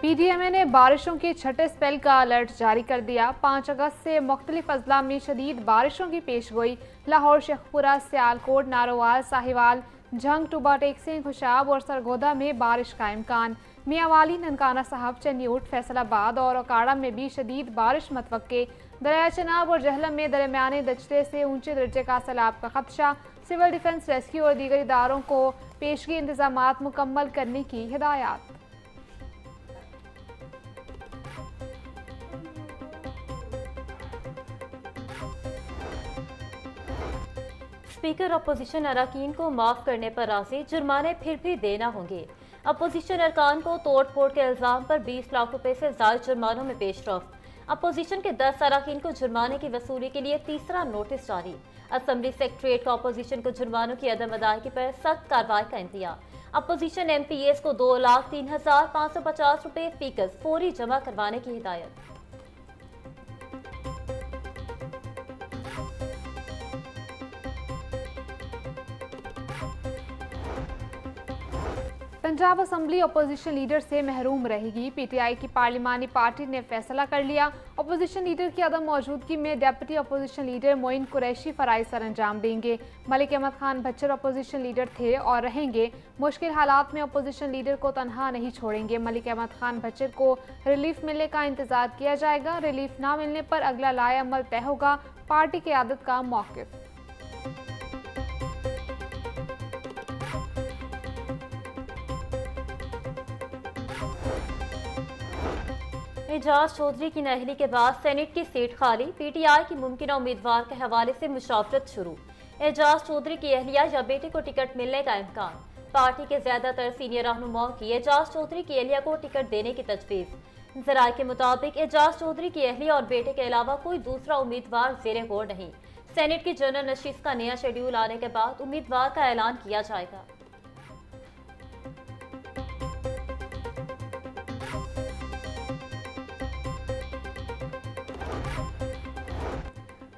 PDMA ने बारिशों के छठे स्पेल का अलर्ट जारी कर दिया। 5 अगस्त से मुख्तलिफ अजला में शदीद बारिशों की पेशगोई। लाहौर, शेखपुरा, सियालकोट, नारोवाल, साहिवाल, झंग, टुबा टेक्सिंग, खुशाब और सरगोदा में बारिश का इम्कान। मियावाली, ननकाना साहब, चन्यूट, फैसलाबाद और अकाड़ा में भी शदीद बारिश मतवक्के। दरिया चनाब और जहलम में दरमियाने दर्जे से ऊंचे दर्जे का सैलाब का खदशा। सिविल डिफेंस, रेस्क्यू और दीगर इदारों को पेशगी इंतजामात मुकम्मल करने की हिदायत। स्पीकर अपोजिशन अरकान को माफ करने पर राजी, जुर्माने फिर भी देना होंगे। अपोजिशन अरकान को तोड़ फोड़ के इल्जाम पर 20 लाख रुपए से ज्यादा जुर्मानों में पेशरफ। अपोजिशन के 10 अरकान को जुर्माने की वसूली के लिए तीसरा नोटिस जारी। असम्बली सेक्रेटरीट का अपोजिशन को जुर्मानों की अदम अदायगी पर सख्त कार्रवाई का इंतजाम। अपोजिशन MPAs को 2,03,550 रुपए फीकस फौरी जमा करवाने की हिदायत। पंजाब असम्बली अपोजिशन लीडर से महरूम रहेगी। PTI की पार्लिमानी पार्टी ने फैसला कर लिया। अपोजिशन लीडर की अदम मौजूदगी में deputy opposition leader Moin Qureshi फराइज सर अंजाम देंगे। मलिक अहमद खान भच्चर अपोजिशन लीडर थे और रहेंगे। मुश्किल हालात में अपोजिशन लीडर को तनहा नहीं छोड़ेंगे। मलिक अहमद खान भच्चर को रिलीफ मिलने का इंतजार किया जाएगा। रिलीफ ना मिलने पर अगला लाए अमल तय होगा। पार्टी क़यादत का मौक़िफ़। एजाज चौधरी की नहली के बाद सेनेट की सीट खाली। PTI की मुमकिन उम्मीदवार के हवाले से मुशावरत शुरू। एजाज चौधरी की अहलिया या बेटे को टिकट मिलने का इम्कान। पार्टी के ज्यादातर सीनियर रहनुमाओं की एजाज चौधरी की अहलिया को टिकट देने की तजवीज़। ज़राए के मुताबिक एजाज चौधरी की अहलिया और बेटे के अलावा कोई दूसरा उम्मीदवार ज़ेरे गौर नहीं। सेनेट की जनरल नशिस्त का नया शेड्यूल आने के बाद उम्मीदवार का ऐलान किया जाएगा।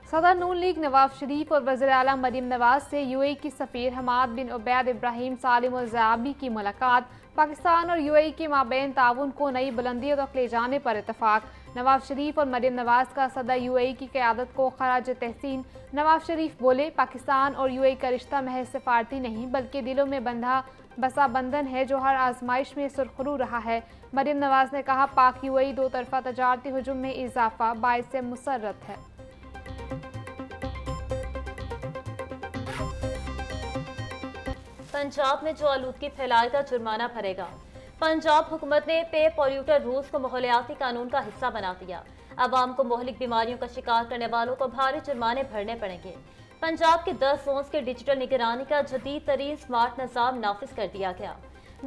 सदर नून लीग नवाज शरीफ और वज़ीर आला मरीम नवाज से UAE की सफ़ीर हमाद बिन उबैद इब्राहिम सालिम और ज़याबी की मुलाकात। पाकिस्तान और UAE के माबैन ताउन को नई बुलंदियों तक ले जाने पर इतफाक। नवाज शरीफ और मरीम नवाज का सदर UAE की क़यादत को खराज तहसीन। नवाज शरीफ बोले, पाकिस्तान और UAE का रिश्ता महज सिफारती नहीं बल्कि दिलों में बंधा बसा बंधन है जो हर आजमाइश में सुरखरू रहा है। मरीम नवाज ने कहा, पाक UAE दो तरफा तजारती हुजूम में इजाफा बाइस मुसर्रत है। पंजाब में जो आलूदगी फैलाएगा जुर्माना भरेगा। पंजाब हुकूमत ने पे पॉल्यूटर रूल्स को माहौलियाती कानून का हिस्सा बना दिया। अवाम को मोहलिक बीमारियों का शिकार करने वालों को भारी जुर्माने भरने पड़ेंगे। पंजाब के 10 जोन्स के डिजिटल निगरानी का जदीद तरीन स्मार्ट निज़ाम नाफिज कर दिया गया।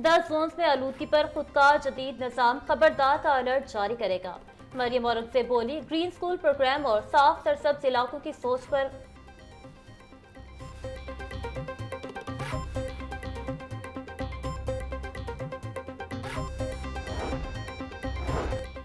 10 जोन्स में आलूदगी पर खुदकार जदीद निज़ाम खबरदार का अलर्ट जारी करेगा। मरियम औरंगज़ेब बोली, ग्रीन स्कूल प्रोग्राम और साफ सरसब्ज इलाकों की सोच पर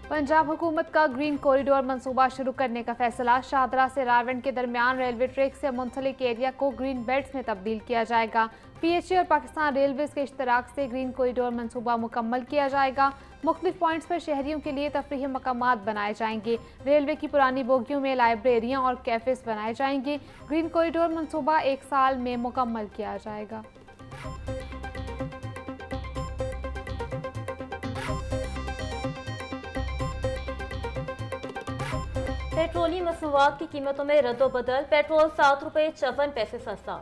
पंजाब हुकूमत का ग्रीन कॉरिडोर मंसूबा शुरू करने का फैसला। शाहदरा से रावण के दरमियान रेलवे ट्रैक से मुंसलिक एरिया को ग्रीन बेल्ट्स में तब्दील किया जाएगा। PHA और पाकिस्तान रेलवेज के इश्तराक से ग्रीन कॉरिडोर मंसूबा मुकम्मल किया जाएगा। मुख्तलिफ पॉइंट्स पर शहरियों के लिए तफरीही मकामात बनाए जाएंगे। रेलवे की पुरानी बोगियों में लाइब्रेरियाँ और कैफेज बनाए जाएंगे। ग्रीन कॉरिडोर मंसूबा 1 साल में मुकम्मल किया जाएगा। पेट्रोलियम मसनूआत की कीमतों में रद्दोबदल। पेट्रोल 7 रुपये 54 पैसे सस्ता।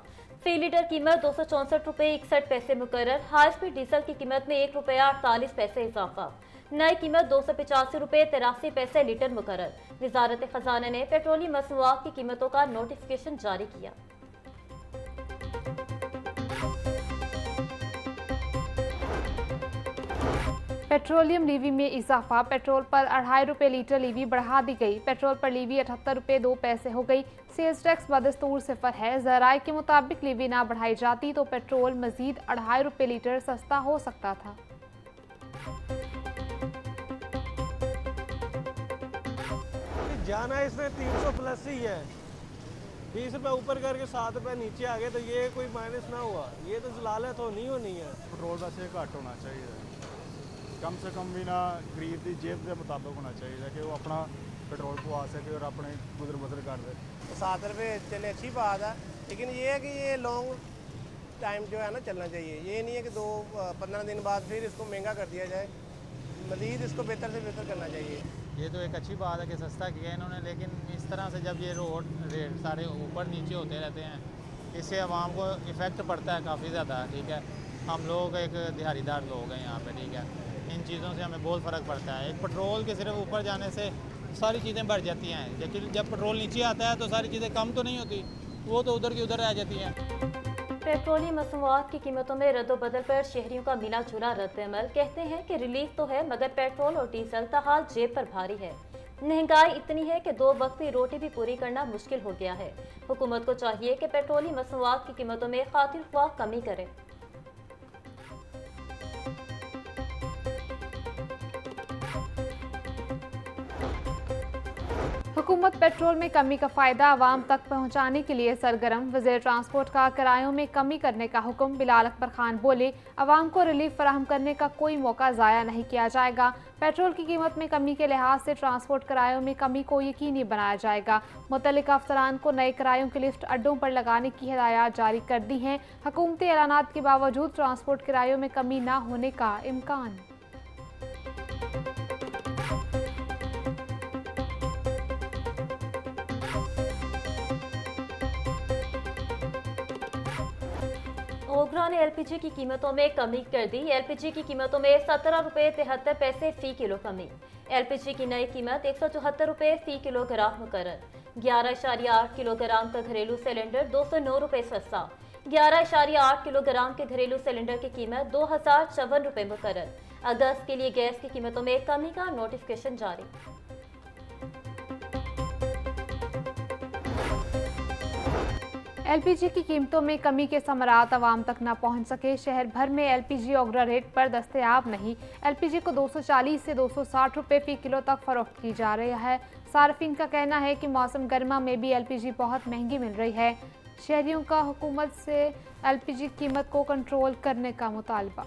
फी लीटर कीमत 264 रुपये 61 पैसे मुकर्रर। हाई स्पीड डीजल की कीमत में 1 रुपया 48 पैसे इजाफा। नई कीमत 285 रुपये 83 पैसे लीटर मुकर्रर। वजारत खजाना ने पेट्रोलियम मसनूआत की कीमतों का नोटिफिकेशन जारी किया। पेट्रोलियम लीवी में इजाफा। पेट्रोल पर 2.5 रुपये लीटर लीवी बढ़ा दी गई। पेट्रोल पर लीवी 78 रुपये 2 पैसे हो गई। सेल्स टैक्स बदस्तूर 0 है। ज़राए के मुताबिक लीवी ना बढ़ाई जाती तो पेट्रोल मजीद 2.5 रुपये लीटर सस्ता हो सकता था। जाना इसमें 300 प्लस ही है। 20 रुपये ऊपर करके 7 रुपये नीचे आ गए तो ये कोई माइनस ना हुआ। ये तो जलालत तो नहीं होनी है। पेट्रोल वैसे घट होना चाहिए। कम से कम भी ना गरीब की जेब के मुताबिक होना चाहिए कि वो अपना पेट्रोल पवा सके और अपने गुजर बसर कर दे। 7 रुपये चले अच्छी बात है, लेकिन ये है कि ये लॉन्ग टाइम जो है ना चलना चाहिए। ये नहीं है कि 2-15 दिन बाद फिर इसको महंगा कर दिया जाए, मज़ीद इसको बेहतर से बेहतर करना चाहिए। ये तो एक अच्छी बात है कि सस्ता किया इन्होंने, लेकिन इस तरह से जब ये रोड रेट सारे ऊपर नीचे होते रहते हैं, इससे आवाम को इफ़ेक्ट पड़ता है काफ़ी ज़्यादा। ठीक है, हम लोग एक दिहाड़ीदार लोग हैं यहाँ पे, ठीक है, इन चीज़ों से हमें बहुत फ़र्क पड़ता है। एक पेट्रोल के सिर्फ ऊपर जाने से सारी चीज़ें बढ़ जाती हैं, लेकिन जब पेट्रोल नीचे आता है तो सारी चीज़ें कम तो नहीं होती, वो तो उधर की उधर रह जाती हैं। पेट्रोलियम मसनूआत की कीमतों में रद्दोबदल पर शहरियों का मिला जुला रद्दअमल। कहते हैं कि रिलीफ तो है मगर पेट्रोल और डीजल ताहाल जेब पर भारी है। महंगाई इतनी है कि 2 वक्त की रोटी भी पूरी करना मुश्किल हो गया है। हुकूमत को चाहिए कि पेट्रोलियम मसनूआत की कीमतों में खातिर ख्वाह कमी करे। हुकूमत पेट्रोल में कमी का फ़ायदा आवाम तक पहुँचाने के लिए सरगर्म। वज़ीर ट्रांसपोर्ट का किरायों में कमी करने का हुक्म। बिलाल अकबर खान बोले, आवाम को रिलीफ फराहम करने का कोई मौका ज़ाया नहीं किया जाएगा। पेट्रोल की कीमत में कमी के लिहाज से ट्रांसपोर्ट किरायों में कमी को यकीनी बनाया जाएगा। मुतल्लिका अफसरान को नए किरायों की लिस्ट अड्डों पर लगाने की हिदायत जारी कर दी हैं। हुकूमती ऐलानात के बावजूद ट्रांसपोर्ट किरायों में कमी न होने का इम्कान। ओगरा ने एलपीजी की कीमतों में कमी कर दी। एलपीजी की कीमतों में 17 रुपये 73 पैसे फी किलो कमी। एलपीजी की नई कीमत 174 रुपये फी किलोग्राम मुकर्रर। 11.8 किलोग्राम का घरेलू सिलेंडर 209 रुपये सस्ता। 11.8 किलोग्राम के घरेलू सिलेंडर की कीमत 2054 रुपये मुकर्रर। अगस्त के लिए गैस की कीमतों में कमी का नोटिफिकेशन जारी। एलपीजी की कीमतों में कमी के समरात आवाम तक न पहुंच सके। शहर भर में एलपीजी ओगरा रेट पर दस्तयाब नहीं। एलपीजी को 240 से 260 रुपये फी किलो तक फरोख्त की जा रही है। सार्फिन का कहना है कि मौसम गर्मा में भी एलपीजी बहुत महंगी मिल रही है। शहरियों का हुकूमत से एलपीजी कीमत को कंट्रोल करने का मुतालबा।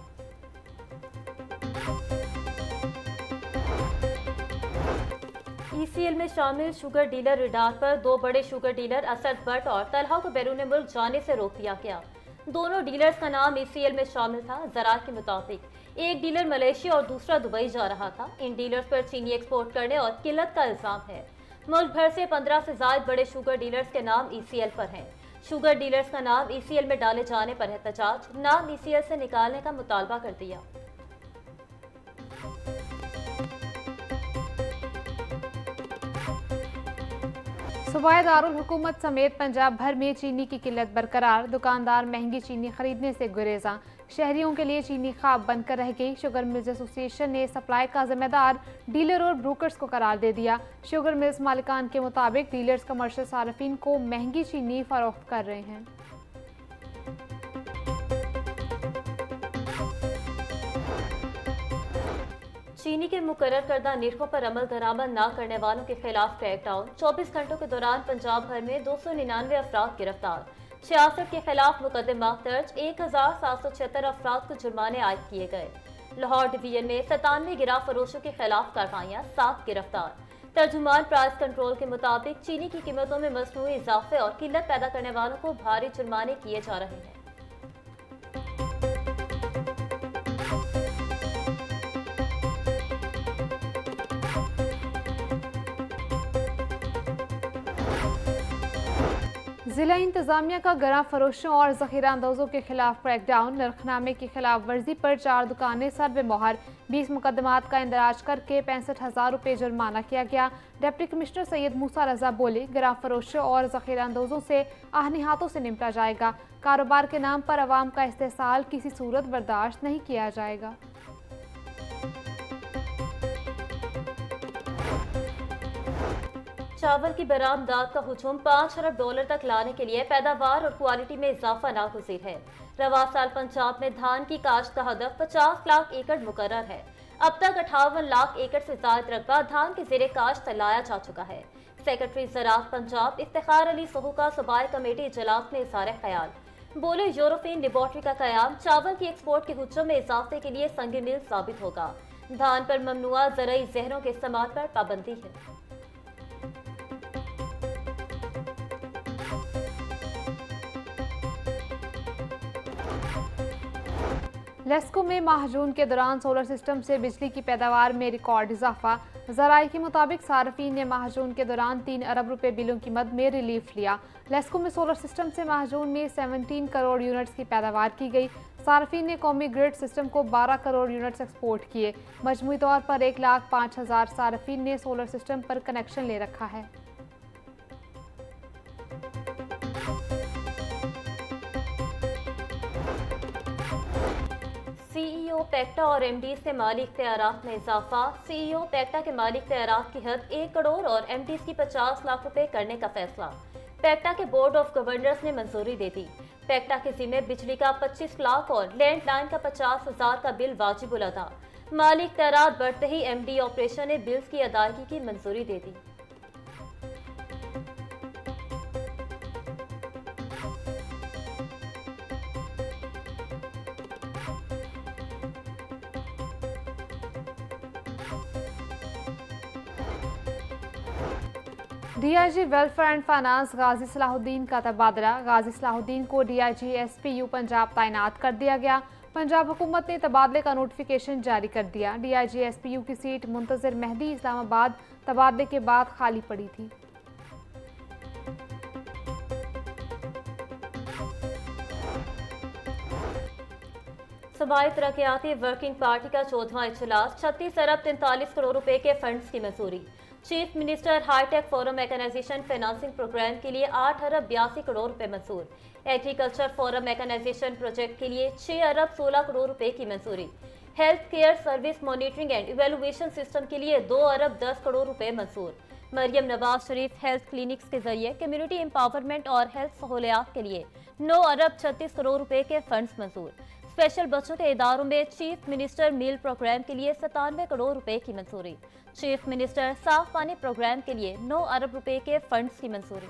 ईसीएल में शामिल शुगर डीलर रिडार पर 2 बड़े शुगर डीलर असद भट्ट और तलहा को बैरून मुल्क जाने से रोक दिया गया। दोनों डीलर्स का नाम ईसीएल में शामिल था। ज़रात के मुताबिक एक डीलर मलेशिया और दूसरा दुबई जा रहा था। इन डीलर्स पर चीनी एक्सपोर्ट करने और किल्लत का इल्जाम है। मुल्क भर से 15 से ज़ायद बड़े शुगर डीलर्स के नाम ईसीएल पर हैं। शुगर डीलर्स का नाम ईसीएल में डाले जाने पर एहतजाज, नाम ईसीएल से निकालने का मुतालबा कर दिया। सूबाई दारुल हुकूमत समेत पंजाब भर में चीनी की किल्लत बरकरार। दुकानदार महंगी चीनी खरीदने से गुरेजा। शहरियों के लिए चीनी ख्वाब बनकर रह गई। शुगर मिल्स एसोसिएशन ने सप्लाई का जिम्मेदार डीलर और ब्रोकर्स को करार दे दिया। शुगर मिल्स मालिकान के मुताबिक डीलर्स कमर्शियल सार्फिन को महंगी चीनी फरोख्त कर रहे हैं। चीनी के मुकर्रर करदा निर्खों पर अमल दरामद न करने वालों के खिलाफ क्रैकडाउन। 24 घंटों के दौरान पंजाब भर में 299 अफराद गिरफ्तार। 66 के खिलाफ मुकदमा दर्ज। 1776 अफराद को जुर्माने आयद किए गए। लाहौर डिवीजन में 97 गिरा फरोशों के खिलाफ कार्रवाइयाँ, 7 गिरफ्तार। तर्जुमान प्राइस कंट्रोल के मुताबिक चीनी की कीमतों में मसनूई इजाफे और किल्लत पैदा करने वालों को भारी जुर्माने किए जा रहे हैं। जिला इंतजामिया का गरा फरोशों और जखीरा अंदाजों के खिलाफ क्रैकडाउन। नरखनामे की खिलाफ वर्जी पर 4 दुकानें सर्वे मोहर। 20 मुकदमात का इंदराज करके 65,000 रुपये जुर्माना किया गया। डिप्टी कमिश्नर सैयद मूसा रजा बोले, गरा फरोशों और जखीरा अंदाजों से आहनी हाथों से निपटा जाएगा। कारोबार के नाम पर अवाम का इस्तेसाल किसी सूरत बर्दाश्त नहीं किया जाएगा। चावल की बरामदात का हुजूम $5 अरब तक लाने के लिए पैदावार और क्वालिटी में इजाफा नागुज़ीर है। रवा साल पंजाब में धान की काश्त का हदफ 50 लाख एकड़ मुकर्रर है। अब तक 58 लाख एकड़ से ज्यादा रकबा धान के ज़ेरे काश्त लाया जा चुका है। सेक्रेटरी ज़राअत पंजाब इफ्तिखार अली सोहू का सूबाई कमेटी इजलास में इज़हार ख्याल। बोले, यूरोपियन लेबॉर्ट्री का कयाम चावल की एक्सपोर्ट के हुज्जों में इजाफे के लिए संग मील साबित होगा। धान पर ममनुआ ज़रूरी जहरों के इस्तेमाल पर पाबंदी है। लेस्को में माह जून के दौरान सोलर सिस्टम से बिजली की पैदावार में रिकॉर्ड इजाफा। ज़राए के मुताबिक सार्फिन ने माह जून के दौरान 3 अरब रुपए बिलों की मद में रिलीफ लिया। लेस्को में सोलर सिस्टम से माह जून में 17 करोड़ यूनिट्स की पैदावार की गई। सार्फिन ने कौमी ग्रिड सिस्टम को 12 करोड़ यूनिट्स एक्सपोर्ट किए। मजमूई तौर पर 1,05,000 सार्फिन ने सोलर सिस्टम पर कनेक्शन ले रखा है। सीईओ पैक्टा और एमडीज के माली इख्तियारात में इजाफा। सीईओ पैक्टा के माली इख्तियारात की हद 1 करोड़ और एमडीज की 50 लाख रुपए करने का फैसला पैक्टा के बोर्ड ऑफ गवर्नर्स ने मंजूरी दे दी। पैक्टा के जिम्मे बिजली का 25 लाख और लैंडलाइन का 50,000 का बिल वाजिबुल अदा। माली इख्तियारात बढ़ते ही एमडी ऑपरेशन ने बिल्स की अदायगी की मंजूरी दे दी। डीआईजी वेलफेयर एंड फाइनेंस गाजी सलाहुद्दीन का तबादला। गाजी सलाहुद्दीन को डीआईजी एसपीयू पंजाब तैनात कर दिया गया। पंजाब हुकूमत ने तबादले का नोटिफिकेशन जारी कर दिया। डीआईजी एसपीयू की सीट मुंतज़िर मेहदी इस्लामाबाद तबादले के बाद खाली पड़ी थी। सूबाई तरक्याती वर्किंग पार्टी का 14वां इजलास 36 अरब 43 करोड़ रुपए के फंड्स की मंजूरी। Chief minister hitech farm mechanization financing program के लिए 8 अरब 82 करोड़ रुपए मंजूर। एग्रीकल्चर फॉरम मैकेनाइजेशन प्रोजेक्ट के लिए 6 अरब 16 करोड़ रुपए की मंजूरी। Health care service monitoring and evaluation system के लिए 2 अरब 10 करोड़ रुपए मंजूर। मरियम नवाज शरीफ हेल्थ क्लिनिक्स के जरिए कम्युनिटी एम्पावरमेंट और हेल्थ सहूलियात के लिए 9 अरब 36 करोड़ रुपए के फंड्स मंजूर। स्पेशल बच्चों के इदारों में चीफ मिनिस्टर मील प्रोग्राम के लिए 97 करोड़ रुपए की मंजूरी। चीफ मिनिस्टर साफ पानी प्रोग्राम के लिए 9 अरब रुपए के फंड्स की मंजूरी।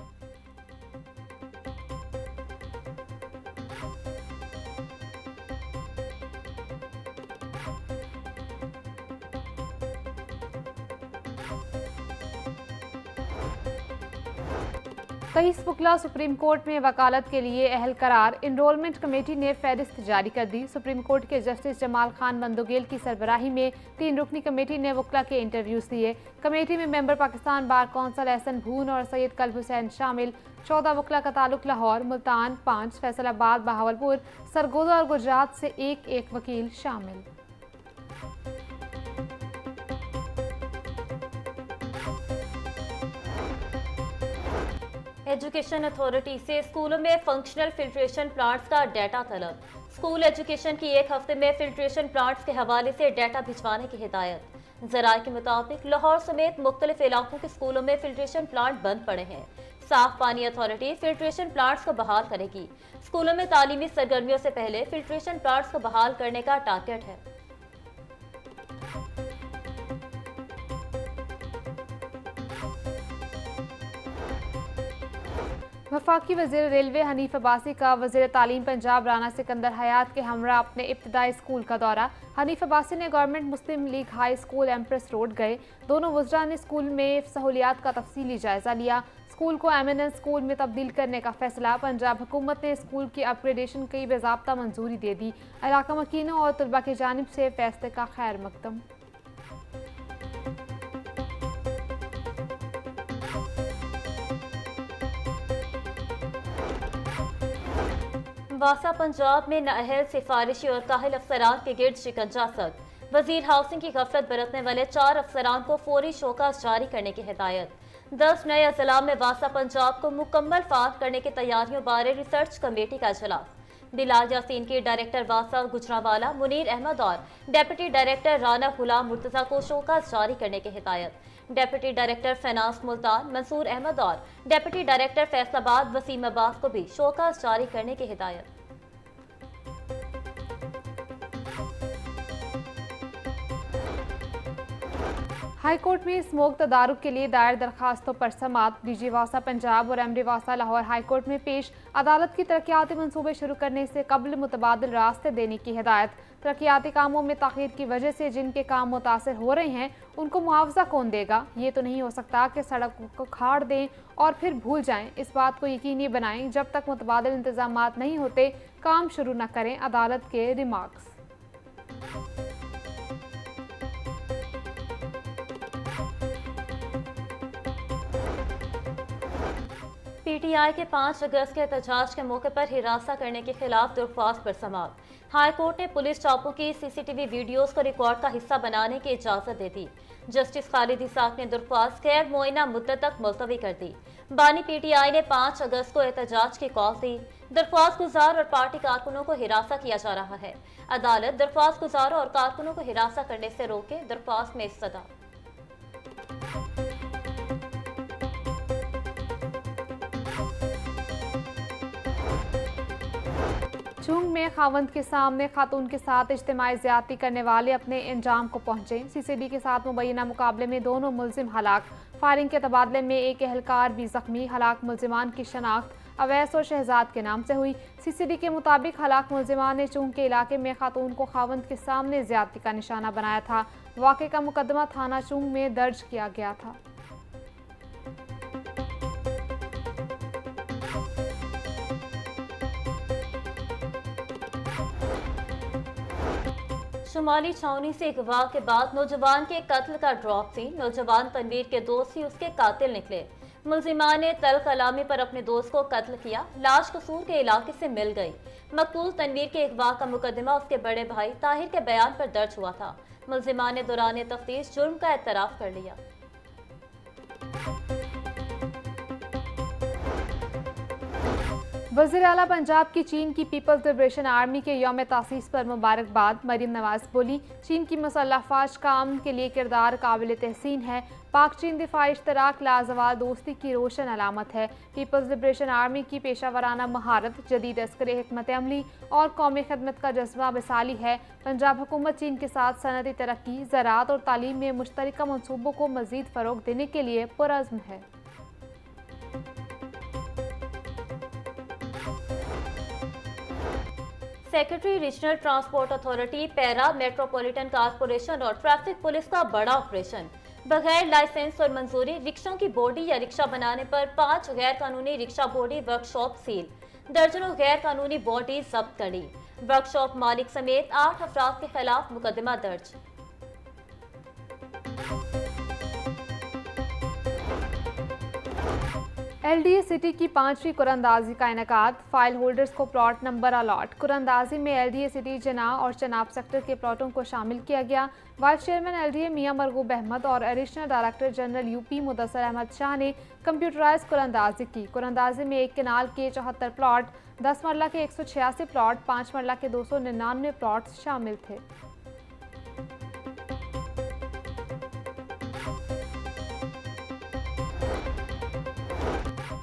कईस वकला सुप्रीम कोर्ट में वकालत के लिए अहल करार। इनरोलमेंट कमेटी ने फहरिस्त जारी कर दी। सुप्रीम कोर्ट के जस्टिस जमाल खान बंदोगेल की सरबराही में 3 रुकनी कमेटी ने वकला के इंटरव्यूज दिए। कमेटी में member Pakistan bar council Ehsan Bhoon और सैयद कल्ब हुसैन शामिल। 14 वकला का ताल्लुक लाहौर, मुल्तान 5, फैसलाबाद, बहावलपुर, सरगोदा और गुजरात से एक वकील शामिल। एजुकेशन अथॉरिटी से स्कूलों में फंक्शनल फिल्ट्रेशन प्लांट्स का डाटा तलब। स्कूल एजुकेशन की 1 हफ्ते में फिल्ट्रेशन प्लांट्स के हवाले से डाटा भिजवाने की हिदायत। ज़राए के मुताबिक लाहौर समेत मुख्तलिफ इलाकों के स्कूलों में फिल्ट्रेशन प्लांट बंद पड़े हैं। साफ पानी अथॉरिटी फिल्ट्रेशन प्लांट्स को बहाल करेगी। स्कूलों में तालीमी सरगर्मियों से पहले फिल्ट्रेशन प्लांट्स को बहाल करने का टारगेट है। वफाकी वज़ीर रेलवे हनीफ अब्बासी का वज़ीर तालीम पंजाब राना सिकंदर हयात के हमरा अपने इब्तदाई स्कूल का दौरा। हनीफ अब्बासी ने government Muslim League high school Empress road गए। दोनों वज़रा ने स्कूल में सहूलियात का तफसीली जायजा लिया। स्कूल को एमिनेंस स्कूल में तब्दील करने का फैसला। पंजाब हुकूमत ने स्कूल की अपग्रेडेशन की बाज़ाब्ता मंजूरी दे दी। इलाका मकीनों और तलबा की जानिब से फैसले का खैर मकदम। वासा पंजाब में नाअहल, सिफारिशी और काहिल अफसरान के गिर्द शिकंजा सद। वजीर हाउसिंग की गफलत बरतने वाले 4 अफसरान को फौरी शोकास जारी करने की हिदायत। 10 नए अजला में वासा पंजाब को मुकम्मल फात करने की तैयारियों बारे रिसर्च कमेटी का इजलास। बिलाल यासीन की डायरेक्टर वासा गुजरावाला, मुनीर अहमद और डेप्यूटी डायरेक्टर राना गुलाम मुर्तजा को शोकास जारी करने की हिदायत। Deputy director finance Multan Mansoor Ahmed और डेप्यूटी डायरेक्टर फैसलाबाद वसीम अब्बास को भी शोकास जारी करने की हिदायत। हाईकोर्ट में स्मोक तदारुक के लिए दायर दरखास्तों पर समाअत। डीजी वासा पंजाब और एमडी वासा लाहौर हाईकोर्ट में पेश। अदालत की तरक्याती मंसूबे शुरू करने से कबल मुतबादिल रास्ते देने की हिदायत। तरक्याती कामों में ताखीर की वजह से जिनके काम मुतासर हो रहे हैं उनको मुआवजा कौन देगा। ये तो नहीं हो सकता कि सड़क को खाड़ दें और फिर भूल जाएं। इस बात को यकीनी बनाएं जब तक मुतबादिल इंतजामात नहीं होते काम शुरू न करें। अदालत के रिमार्क्स। पीटीआई के 5 अगस्त के एहतजाज के मौके पर हिरासा करने के खिलाफ दरख्वास्त पर समाअत। हाईकोर्ट ने पुलिस चौकों की सीसीटीवी वीडियोस को रिकॉर्ड का हिस्सा बनाने की इजाजत दे दी। जस्टिस खालिद इसाक ने दरख्वास्त गैर मुअय्यना मुद्दत तक मुलतवी कर दी। बानी पीटीआई ने 5 अगस्त को एहतजाज की कॉल दी। दरख्वास्त गुजार और पार्टी कारकुनों को हिरासा किया जा रहा है। अदालत दरख्वास्त गुजारों और कारकुनों को हिरासा करने से रोके। दरख्वास्त में इस्तदा। चुंग में खावंद के सामने खातून के साथ इज्तिमाई ज्यादती करने वाले अपने अंजाम को पहुंचे। सीसीडी के साथ मुबैना मुकाबले में दोनों मुलजिम हलाक। फायरिंग के तबादले में एक एहलकार भी जख्मी। हलाक मुलजिमान की शनाख्त अवैस और शहजाद के नाम से हुई। सीसीडी के मुताबिक हलाक मुलजिमान ने चुंग के इलाके में खातून को खावंद के सामने ज्यादती का निशाना बनाया था। वाक़े का मुकदमा थाना चुंग में दर्ज किया गया था। शुमाली छावनी से अगवा के बाद नौजवान के कत्ल का ड्रॉप सीन। नौजवान तनवीर के दोस्त ही उसके कातिल निकले। मुलजिमान ने तल कलामी पर अपने दोस्त को कत्ल किया। लाश कसूर के इलाके से मिल गई। मकतूल तनवीर के अगवा का मुकदमा उसके बड़े भाई ताहिर के बयान पर दर्ज हुआ था। मुलजिमान ने दौरान तफ्तीश जुर्म का एतराफ कर लिया। वज़ीर आला पंजाब की चीन की पीपल्स लिबरेशन आर्मी के यौम तासीस पर मुबारकबाद। मरीम नवाज बोली, चीन की मुसल्लह फ़ौज का अमन के लिए किरदार काबिल तहसीन है। पाक चीन दिफाई इश्तराक लाजवाल दोस्ती की रोशन अलामत है। पीपल्स लिबरेशन आर्मी की पेशावराना महारत, जदीद अस्करी हिकमत अमली और कौमी खदमत का जज्बा मिसाली है। पंजाब हुकूमत चीन के साथ सनती तरक्की, ज़राअत और तालीम में मुश्तरका मनसूबों को मज़ीद फ़रोग़ देने के लिए पुरअज़्म है। Secretary regional transport authority, para metropolitan corporation और ट्रैफिक पुलिस का बड़ा ऑपरेशन। बगैर लाइसेंस और मंजूरी रिक्शों की बॉडी या रिक्शा बनाने पर 5 गैर कानूनी रिक्शा बॉडी वर्कशॉप सील। दर्जनों गैर कानूनी बॉडी जब्त करी। वर्कशॉप मालिक समेत 8 अफराद के खिलाफ मुकदमा दर्ज। LDA सिटी की 5वीं कुरानंदाजी का इनेकाद। फाइल होल्डर्स को प्लॉट नंबर अलॉट। कुरानंदाजी में LDA सिटी चनाब और चनाब सेक्टर के प्लॉटों को शामिल किया गया। Vice chairman LDA Mian Marghoob Ahmed और additional director general UP Mudassar Ahmed Shah ने कंप्यूटराइज कुरानंदाजी की। कुरानंदाजी में एक केनाल के 74 प्लॉट, 10 मरला के 186 प्लॉट, 5 मरला के 299 प्लॉट शामिल थे।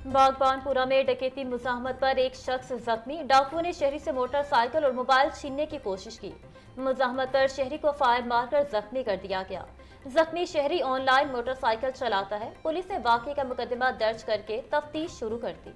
बागबानपुरा में डकैती मुज़ाहमत पर एक शख्स जख्मी। डाकुओं ने शहरी से मोटरसाइकिल और मोबाइल छीनने की कोशिश की। मुज़ाहमत पर शहरी को फायर मारकर जख्मी कर दिया गया। जख्मी शहरी ऑनलाइन मोटरसाइकिल चलाता है। पुलिस ने वाक़े का मुकदमा दर्ज करके तफ्तीश शुरू कर दी।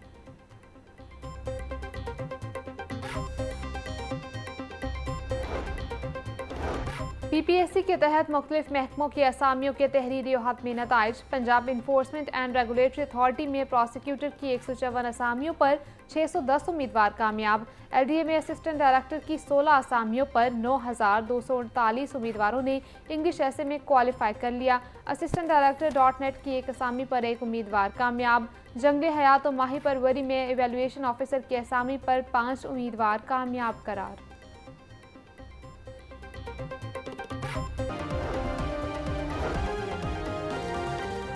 PPSC के तहत मुख्तलिफ महकमों की असामियों के तहरीरी और हतमी नताइज। Punjab enforcement and regulatory authority में प्रोसिक्यूटर की 154 असामियों पर 610 उम्मीदवार कामयाब। LDA में असिस्टेंट डायरेक्टर की 16 असामियों पर 9248 उम्मीदवारों ने इंग्लिश ऐसे में क्वालिफाई कर लिया। असिस्टेंट डायरेक्टर .net की 1 असामी पर 1 उम्मीदवार कामयाब। जंगली हयात और माही परवरी में इवेलुएशन ऑफिसर की असामी पर 5 उम्मीदवार कामयाब करार।